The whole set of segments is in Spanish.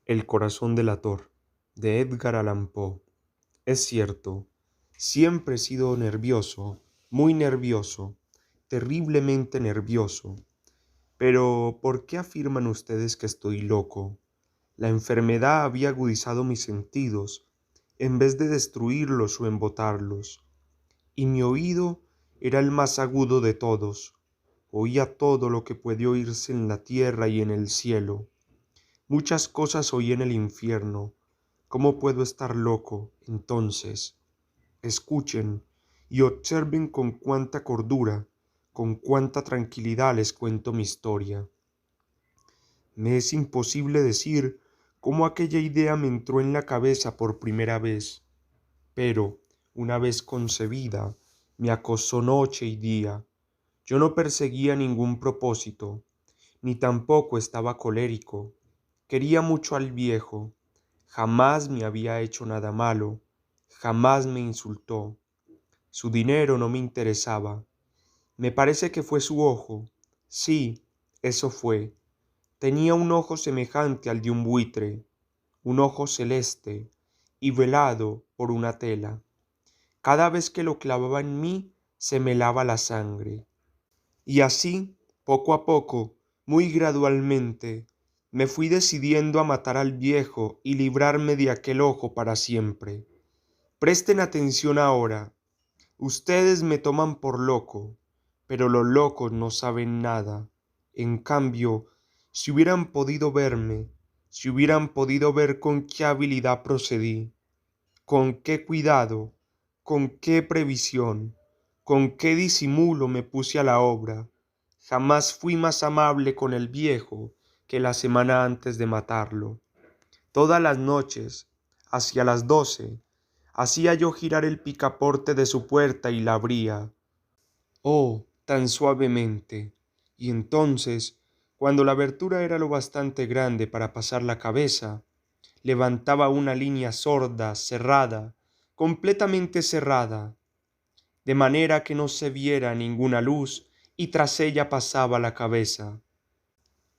El corazón delator, de Edgar Allan Poe. Es cierto, siempre he sido nervioso, muy nervioso, terriblemente nervioso. Pero, ¿por qué afirman ustedes que estoy loco? La enfermedad había agudizado mis sentidos, en vez de destruirlos o embotarlos. Y mi oído era el más agudo de todos. Oía todo lo que puede oírse en la tierra y en el cielo. Muchas cosas oí en el infierno. ¿Cómo puedo estar loco, entonces? Escuchen y observen con cuánta cordura, con cuánta tranquilidad les cuento mi historia. Me es imposible decir cómo aquella idea me entró en la cabeza por primera vez, pero, una vez concebida, me acosó noche y día. Yo no perseguía ningún propósito, ni tampoco estaba colérico. Quería mucho al viejo. Jamás me había hecho nada malo, jamás me insultó. Su dinero no me interesaba. Me parece que fue su ojo. Sí, eso fue. Tenía un ojo semejante al de un buitre, un ojo celeste y velado por una tela. Cada vez que lo clavaba en mí, se me helaba la sangre. Y así, poco a poco, muy gradualmente, me fui decidiendo a matar al viejo y librarme de aquel ojo para siempre. Presten atención ahora. Ustedes me toman por loco, pero los locos no saben nada. En cambio, si hubieran podido verme, si hubieran podido ver con qué habilidad procedí, con qué cuidado, con qué previsión, con qué disimulo me puse a la obra. Jamás fui más amable con el viejo que la semana antes de matarlo. Todas las noches, hacia las 12, hacía yo girar el picaporte de su puerta y la abría. Oh, tan suavemente. Y entonces, cuando la abertura era lo bastante grande para pasar la cabeza, levantaba una línea sorda, cerrada, completamente cerrada, de manera que no se viera ninguna luz, y tras ella pasaba la cabeza.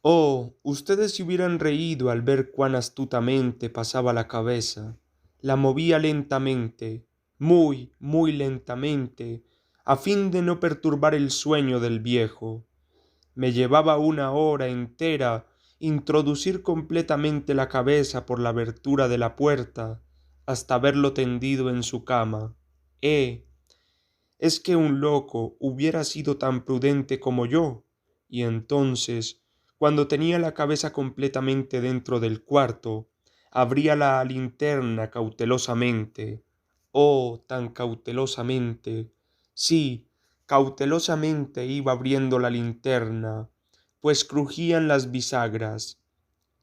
Oh, ustedes se hubieran reído al ver cuán astutamente pasaba la cabeza. La movía lentamente, muy, muy lentamente, a fin de no perturbar el sueño del viejo. Me llevaba una hora entera introducir completamente la cabeza por la abertura de la puerta hasta verlo tendido en su cama. Es que un loco hubiera sido tan prudente como yo, y entonces, cuando tenía la cabeza completamente dentro del cuarto, abría la linterna cautelosamente. Oh, tan cautelosamente. Sí, cautelosamente iba abriendo la linterna, pues crujían las bisagras.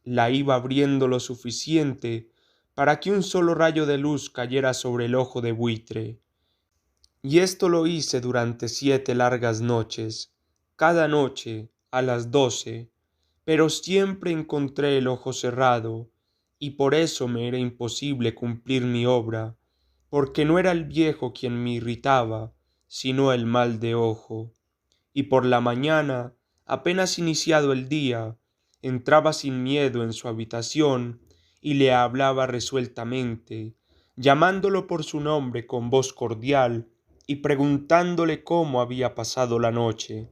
La iba abriendo lo suficiente para que un solo rayo de luz cayera sobre el ojo de buitre. Y esto lo hice durante 7 largas noches, cada noche a las 12, pero siempre encontré el ojo cerrado, y por eso me era imposible cumplir mi obra, porque no era el viejo quien me irritaba, sino el mal de ojo. Y por la mañana, apenas iniciado el día, entraba sin miedo en su habitación y le hablaba resueltamente, llamándolo por su nombre con voz cordial y preguntándole cómo había pasado la noche.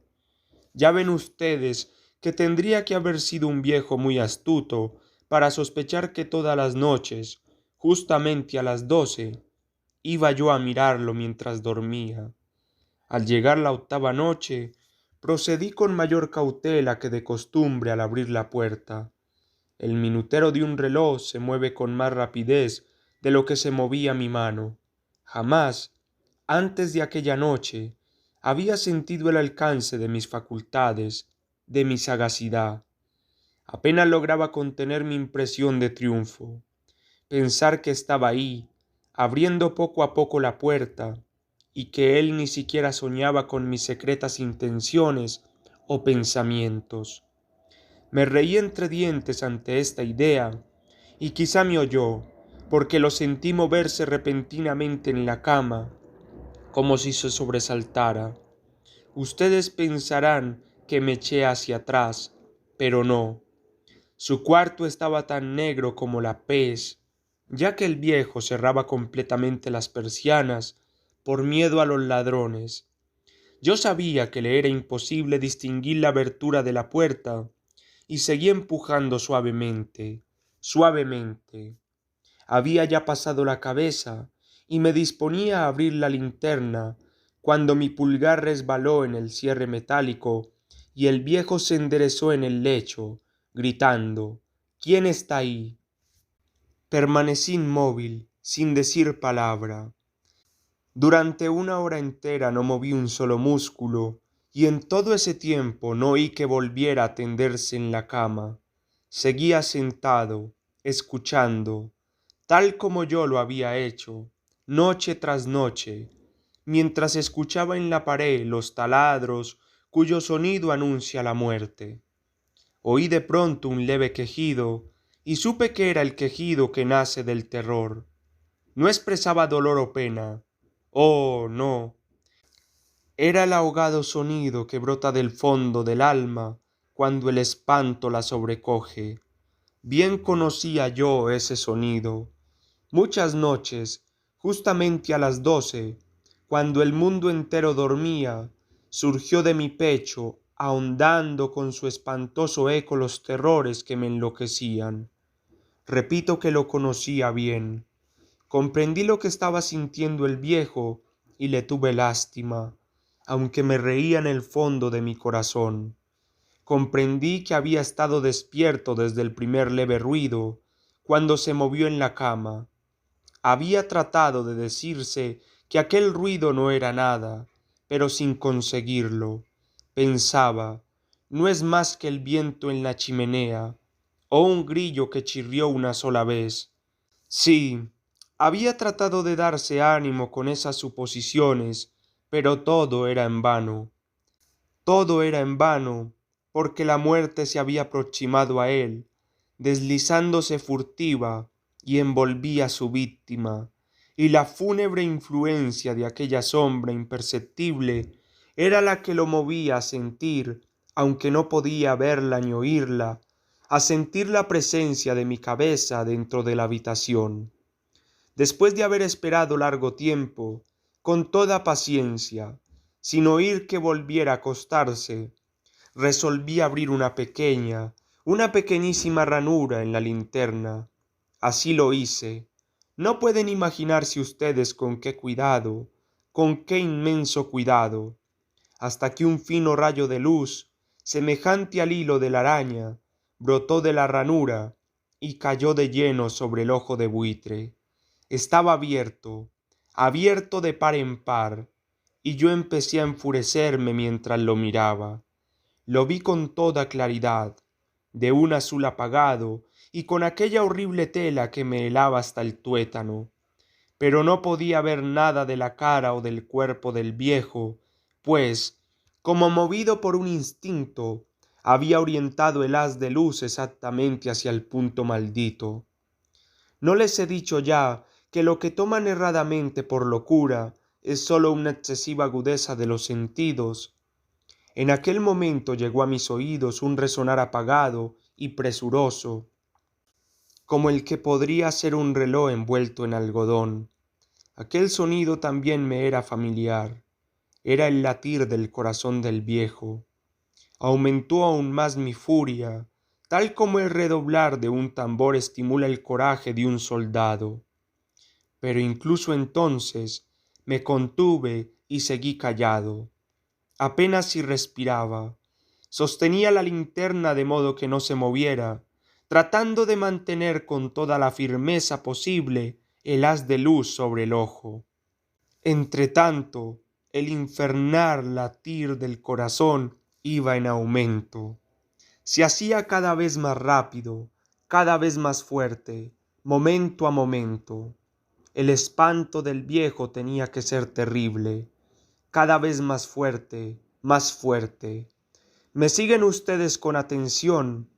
Ya ven ustedes que tendría que haber sido un viejo muy astuto para sospechar que todas las noches, justamente a las 12, iba yo a mirarlo mientras dormía. Al llegar la octava noche, procedí con mayor cautela que de costumbre al abrir la puerta. El minutero de un reloj se mueve con más rapidez de lo que se movía mi mano. Jamás, antes de aquella noche, había sentido el alcance de mis facultades, de mi sagacidad. Apenas lograba contener mi impresión de triunfo. Pensar que estaba ahí, abriendo poco a poco la puerta, y que él ni siquiera soñaba con mis secretas intenciones o pensamientos. Me reí entre dientes ante esta idea, y quizá me oyó, porque lo sentí moverse repentinamente en la cama, como si se sobresaltara. Ustedes pensarán que me eché hacia atrás, pero no. Su cuarto estaba tan negro como la pez, ya que el viejo cerraba completamente las persianas por miedo a los ladrones. Yo sabía que le era imposible distinguir la abertura de la puerta, y seguí empujando suavemente, suavemente. Había ya pasado la cabeza, y me disponía a abrir la linterna, cuando mi pulgar resbaló en el cierre metálico, y el viejo se enderezó en el lecho, gritando: ¿Quién está ahí? Permanecí inmóvil, sin decir palabra. Durante una hora entera no moví un solo músculo, y en todo ese tiempo no oí que volviera a tenderse en la cama. Seguía sentado, escuchando, tal como yo lo había hecho, noche tras noche, mientras escuchaba en la pared los taladros cuyo sonido anuncia la muerte. Oí de pronto un leve quejido, y supe que era el quejido que nace del terror. No expresaba dolor o pena. Oh, no. Era el ahogado sonido que brota del fondo del alma cuando el espanto la sobrecoge. Bien conocía yo ese sonido. Muchas noches, justamente a las 12, cuando el mundo entero dormía, surgió de mi pecho, ahondando con su espantoso eco los terrores que me enloquecían. Repito que lo conocía bien. Comprendí lo que estaba sintiendo el viejo y le tuve lástima, aunque me reía en el fondo de mi corazón. Comprendí que había estado despierto desde el primer leve ruido, cuando se movió en la cama. Había tratado de decirse que aquel ruido no era nada, pero sin conseguirlo. Pensaba: no es más que el viento en la chimenea, o un grillo que chirrió una sola vez. Sí, había tratado de darse ánimo con esas suposiciones, pero todo era en vano. Todo era en vano, porque la muerte se había aproximado a él, deslizándose furtiva, y envolvía a su víctima, y la fúnebre influencia de aquella sombra imperceptible era la que lo movía a sentir, aunque no podía verla ni oírla, a sentir la presencia de mi cabeza dentro de la habitación. Después de haber esperado largo tiempo, con toda paciencia, sin oír que volviera a acostarse, resolví abrir una pequeñísima ranura en la linterna. Así lo hice. No pueden imaginarse ustedes con qué cuidado, con qué inmenso cuidado, hasta que un fino rayo de luz, semejante al hilo de la araña, brotó de la ranura y cayó de lleno sobre el ojo de buitre. Estaba abierto, abierto de par en par, y yo empecé a enfurecerme mientras lo miraba. Lo vi con toda claridad, de un azul apagado y con aquella horrible tela que me helaba hasta el tuétano, pero no podía ver nada de la cara o del cuerpo del viejo, pues, como movido por un instinto, había orientado el haz de luz exactamente hacia el punto maldito. ¿No les he dicho ya que lo que toman erradamente por locura es sólo una excesiva agudeza de los sentidos? En aquel momento llegó a mis oídos un resonar apagado y presuroso, como el que podría ser un reloj envuelto en algodón. Aquel sonido también me era familiar. Era el latir del corazón del viejo. Aumentó aún más mi furia, tal como el redoblar de un tambor estimula el coraje de un soldado. Pero incluso entonces me contuve y seguí callado. Apenas si respiraba. Sostenía la linterna de modo que no se moviera, tratando de mantener con toda la firmeza posible el haz de luz sobre el ojo. Entretanto, el infernal latir del corazón iba en aumento. Se hacía cada vez más rápido, cada vez más fuerte, momento a momento. El espanto del viejo tenía que ser terrible, cada vez más fuerte, más fuerte. ¿Me siguen ustedes con atención?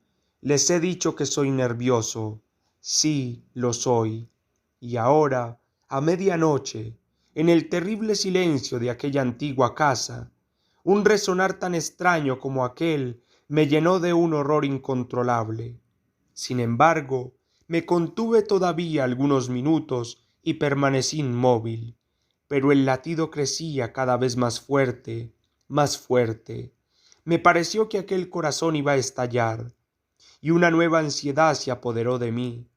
Les he dicho que soy nervioso. Sí, lo soy. Y ahora, a medianoche, en el terrible silencio de aquella antigua casa, un resonar tan extraño como aquel me llenó de un horror incontrolable. Sin embargo, me contuve todavía algunos minutos y permanecí inmóvil, pero el latido crecía cada vez más fuerte, más fuerte. Me pareció que aquel corazón iba a estallar, y una nueva ansiedad se apoderó de mí.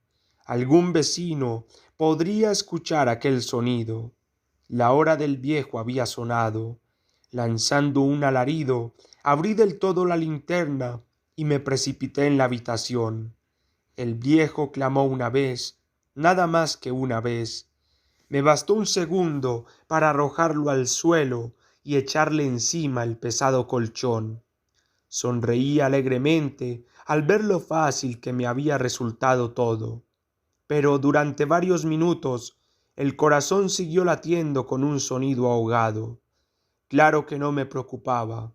Algún vecino podría escuchar aquel sonido. La hora del viejo había sonado. Lanzando un alarido, abrí del todo la linterna y me precipité en la habitación. El viejo clamó una vez, nada más que una vez. Me bastó un segundo para arrojarlo al suelo y echarle encima el pesado colchón. Sonreí alegremente al ver lo fácil que me había resultado todo, pero durante varios minutos el corazón siguió latiendo con un sonido ahogado. Claro que no me preocupaba,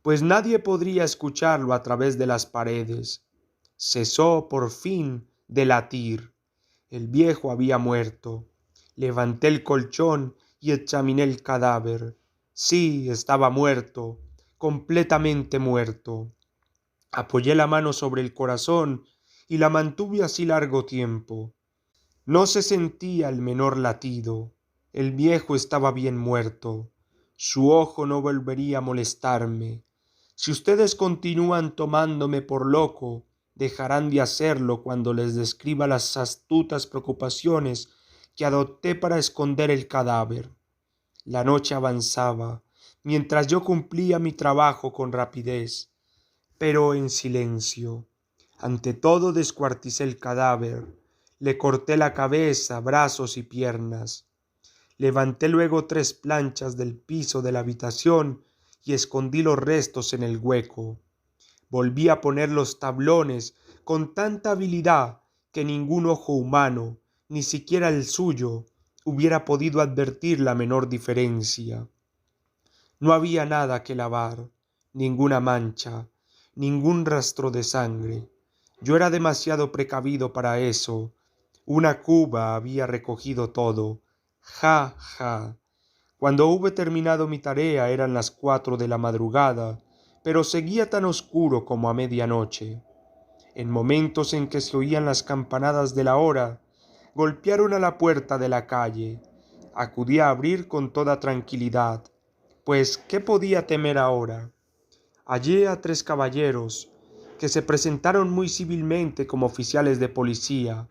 pues nadie podría escucharlo a través de las paredes. Cesó por fin de latir. El viejo había muerto. Levanté el colchón y examiné el cadáver. Sí, estaba muerto, completamente muerto. Apoyé la mano sobre el corazón y la mantuve así largo tiempo. No se sentía el menor latido. El viejo estaba bien muerto. Su ojo no volvería a molestarme. Si ustedes continúan tomándome por loco, dejarán de hacerlo cuando les describa las astutas preocupaciones que adopté para esconder el cadáver. La noche avanzaba, mientras yo cumplía mi trabajo con rapidez, pero en silencio. Ante todo descuarticé el cadáver, le corté la cabeza, brazos y piernas. Levanté luego 3 planchas del piso de la habitación y escondí los restos en el hueco. Volví a poner los tablones con tanta habilidad que ningún ojo humano, ni siquiera el suyo, hubiera podido advertir la menor diferencia. No había nada que lavar, ninguna mancha, ningún rastro de sangre. Yo era demasiado precavido para eso. Una cuba había recogido todo. Ja, ja. Cuando hube terminado mi tarea eran las 4 de la madrugada, pero seguía tan oscuro como a medianoche. En momentos en que se oían las campanadas de la hora, golpearon a la puerta de la calle. Acudí a abrir con toda tranquilidad, pues ¿qué podía temer ahora? Hallé a 3 caballeros, que se presentaron muy civilmente como oficiales de policía.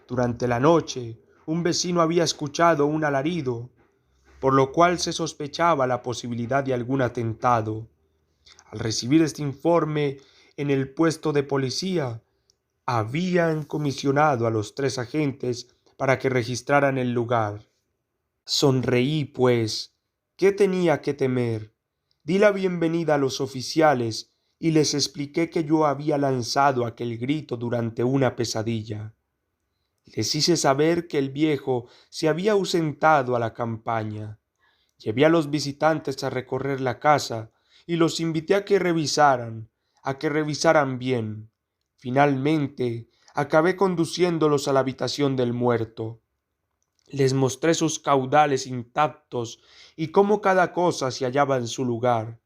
Durante la noche, un vecino había escuchado un alarido, por lo cual se sospechaba la posibilidad de algún atentado. Al recibir este informe en el puesto de policía, habían comisionado a los 3 agentes para que registraran el lugar. Sonreí, pues. ¿Qué tenía que temer? Di la bienvenida a los oficiales y les expliqué que yo había lanzado aquel grito durante una pesadilla. Les hice saber que el viejo se había ausentado a la campaña. Llevé a los visitantes a recorrer la casa y los invité a que revisaran bien. Finalmente, acabé conduciéndolos a la habitación del muerto. Les mostré sus caudales intactos y cómo cada cosa se hallaba en su lugar.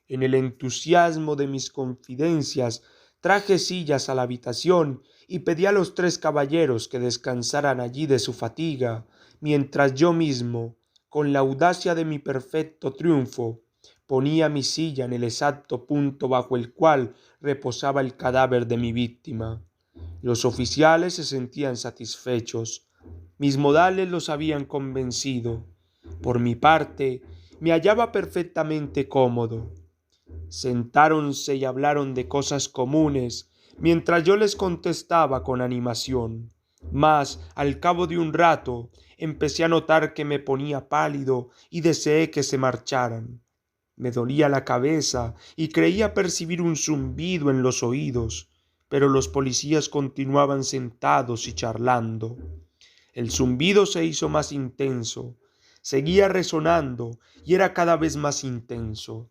En el entusiasmo de mis confidencias, traje sillas a la habitación y pedí a los 3 caballeros que descansaran allí de su fatiga, mientras yo mismo, con la audacia de mi perfecto triunfo, ponía mi silla en el exacto punto bajo el cual reposaba el cadáver de mi víctima. Los oficiales se sentían satisfechos. Mis modales los habían convencido. Por mi parte, me hallaba perfectamente cómodo. Sentáronse y hablaron de cosas comunes, mientras yo les contestaba con animación. Mas, al cabo de un rato, empecé a notar que me ponía pálido y deseé que se marcharan. Me dolía la cabeza y creía percibir un zumbido en los oídos, pero los policías continuaban sentados y charlando. El zumbido se hizo más intenso, seguía resonando y era cada vez más intenso.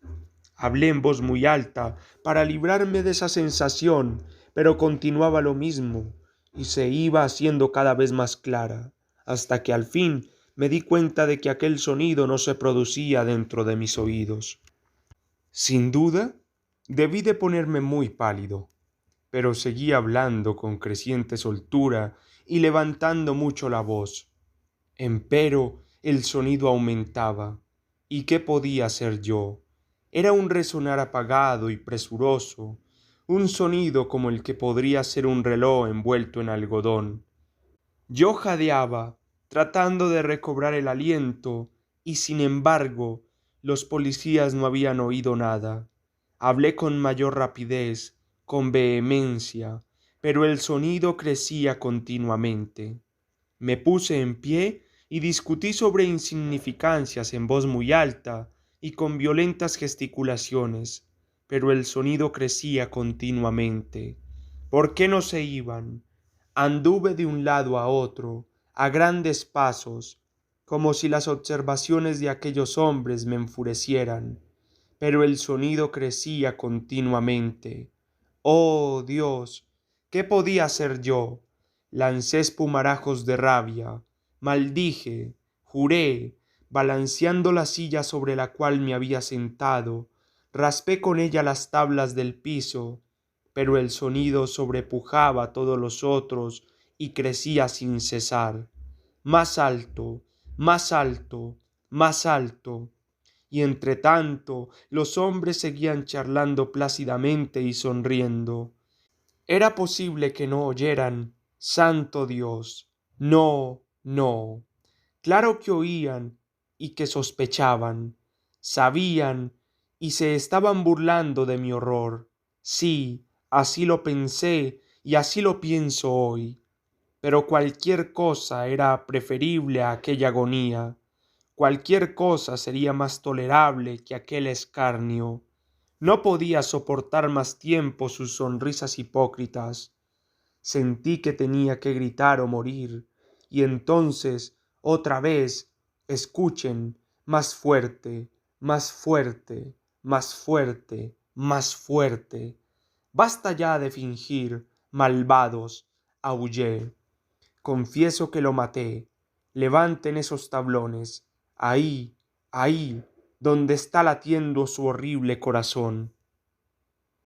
Hablé en voz muy alta para librarme de esa sensación, pero continuaba lo mismo y se iba haciendo cada vez más clara, hasta que al fin me di cuenta de que aquel sonido no se producía dentro de mis oídos. Sin duda, debí de ponerme muy pálido, pero seguía hablando con creciente soltura y levantando mucho la voz. Empero el sonido aumentaba. ¿Y qué podía hacer yo? Era un resonar apagado y presuroso, un sonido como el que podría ser un reloj envuelto en algodón. Yo jadeaba, tratando de recobrar el aliento, y sin embargo, los policías no habían oído nada. Hablé con mayor rapidez, con vehemencia, pero el sonido crecía continuamente. Me puse en pie y discutí sobre insignificancias en voz muy alta y con violentas gesticulaciones, pero el sonido crecía continuamente. ¿Por qué no se iban? Anduve de un lado a otro, a grandes pasos, como si las observaciones de aquellos hombres me enfurecieran, pero el sonido crecía continuamente. Oh Dios, ¿qué podía hacer yo? Lancé espumarajos de rabia, maldije, juré, balanceando la silla sobre la cual me había sentado, raspé con ella las tablas del piso, pero el sonido sobrepujaba a todos los otros y crecía sin cesar. Más alto, más alto, más alto. Y entre tanto los hombres seguían charlando plácidamente y sonriendo. Era posible que no oyeran. Santo Dios. No, no. Claro que oían y que sospechaban. Sabían y se estaban burlando de mi horror. Sí, así lo pensé y así lo pienso hoy. Pero cualquier cosa era preferible a aquella agonía. Cualquier cosa sería más tolerable que aquel escarnio. No podía soportar más tiempo sus sonrisas hipócritas. Sentí que tenía que gritar o morir, y entonces, otra vez, escuchen, más fuerte, más fuerte, más fuerte, más fuerte. Basta ya de fingir, malvados, aullé. Confieso que lo maté. Levanten esos tablones. Ahí, ahí, donde está latiendo su horrible corazón.